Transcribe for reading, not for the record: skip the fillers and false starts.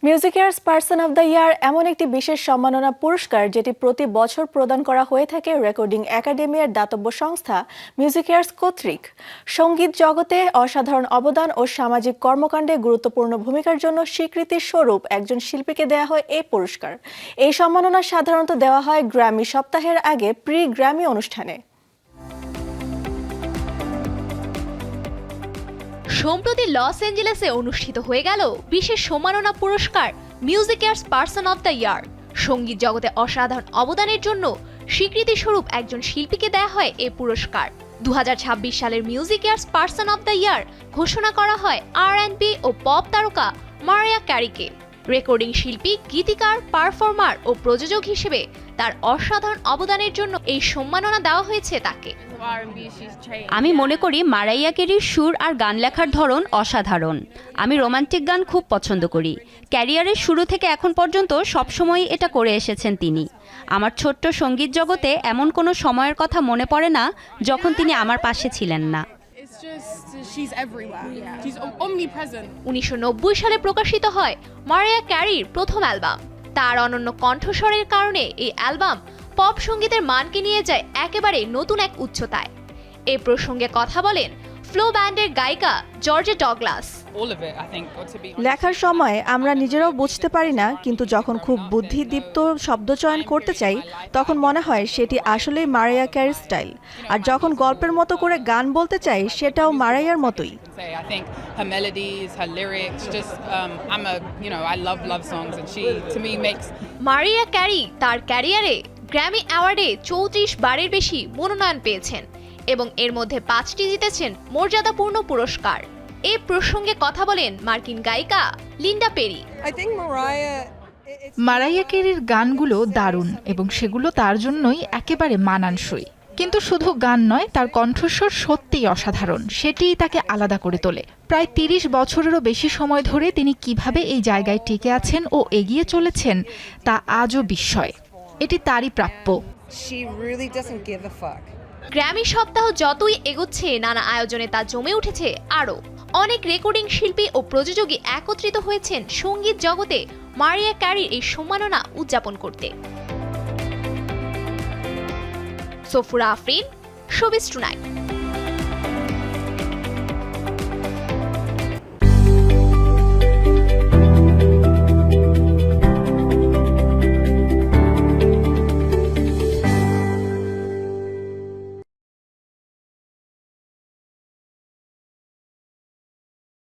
মিউজিকার্স person of the year এমন একটি বিশেষ সম্মাননা পুরস্কার যেটি প্রতি বছর প্রদান করা হয়ে থাকে রেকর্ডিং একাডেমির দাতব্য সংস্থা মিউজিকার্স কর্তৃক। সঙ্গীত জগতে অসাধারণ অবদান ও সামাজিক কর্মকাণ্ডে গুরুত্বপূর্ণ ভূমিকার জন্য স্বীকৃতির স্বরূপ একজন শিল্পীকে দেওয়া হয় এই পুরস্কার। এই সম্মাননা সাধারণত দেওয়া হয় গ্র্যামি সপ্তাহের আগে প্রি গ্র্যামি অনুষ্ঠানে। সম্প্রতি লস অ্যাঞ্জেলেসে অনুষ্ঠিত হয়ে গেল বিশেষ সম্মাননা পুরস্কার মিউজিকার্স পারসন অব দ্য ইয়ার। সঙ্গীত জগতে অসাধারণ অবদানের জন্য স্বীকৃতি স্বরূপ একজন শিল্পীকে দেয়া হয় এই পুরস্কার। 2026 সালের মিউজিকার্স পারসন অব দ্য ইয়ার ঘোষণা করা হয় R&B ও পপ তারকা মারিয়া ক্যারিকে। রেকর্ডিং শিল্পী, গীতিকার, পারফর্মার ও প্রযোজক হিসেবে তার অসাধারণ অবদানের জন্য এই সম্মাননা দেওয়া হয়েছে তাকে। আমি মনে করি মারাইয়া ক্যারির সুর আর গান লেখার ধরন অসাধারণ। আমি রোমান্টিক গান খুব পছন্দ করি। ক্যারিয়ারের শুরু থেকে এখন পর্যন্ত সবসময়ই এটা করে এসেছেন তিনি। আমার ছোট্ট সঙ্গীত জগতে এমন কোনো সময়ের কথা মনে পড়ে না যখন তিনি আমার পাশে ছিলেন না। 1990 সালে প্রকাশিত হয় মারিয়া ক্যারির প্রথম অ্যালবাম। তার অনন্য কণ্ঠস্বরের কারণে এই অ্যালবাম পপ সঙ্গীতের মানকে নিয়ে যায় একেবারে নতুন এক উচ্চতায়। এই প্রসঙ্গে কথা বলেন ফ্লো ব্যান্ডের গায়িকা জর্জেট ডগলাস। লেখার সময় আমরা নিজেরাও বুঝতে পারি না, কিন্তু যখন খুব বুদ্ধিদীপ্ত শব্দচয়ন করতে চাই তখন মনে হয় সেটি আসলেই মারাইয়া ক্যারির স্টাইল। আর যখন গল্পের মতো করে গান বলতে চাই সেটাও মারাইয়ার মতোই। মারিয়া ক্যারি তার ক্যারিয়ারে গ্র্যামি অ্যাওয়ার্ডে 34 বারের বেশি মনোনয়ন পেয়েছেন এবং এর মধ্যে 5টি জিতেছেন মর্যাদাপূর্ণ পুরস্কার। এই প্রসঙ্গে কথা বলেন মার্কিন গায়িকা লিন্ডা পেরি। মারাইয়া ক্যারির গানগুলো দারুণ এবং সেগুলো তার জন্যই একেবারে মানানসই। কিন্তু শুধু গান নয়, তার কণ্ঠস্বর সত্যিই অসাধারণ। সেটিই তাকে আলাদা করে তোলে। প্রায় 30 বছরেরও বেশি সময় ধরে তিনি কিভাবে এই জায়গায় টিকে আছেন ও এগিয়ে চলেছেন তা আজও বিস্ময়। এটি তারই প্রাপ্য। গ্র্যামি সপ্তাহ যতই এগোচ্ছে, নানা আয়োজনে তা জমে উঠেছে আরও। অনেক রেকর্ডিং শিল্পী ও প্রযোজকই একত্রিত হয়েছেন সঙ্গীত জগতে মারিয়া ক্যারির এই সম্মাননা উদযাপন করতে। Safura Afrin, showbiz tonight.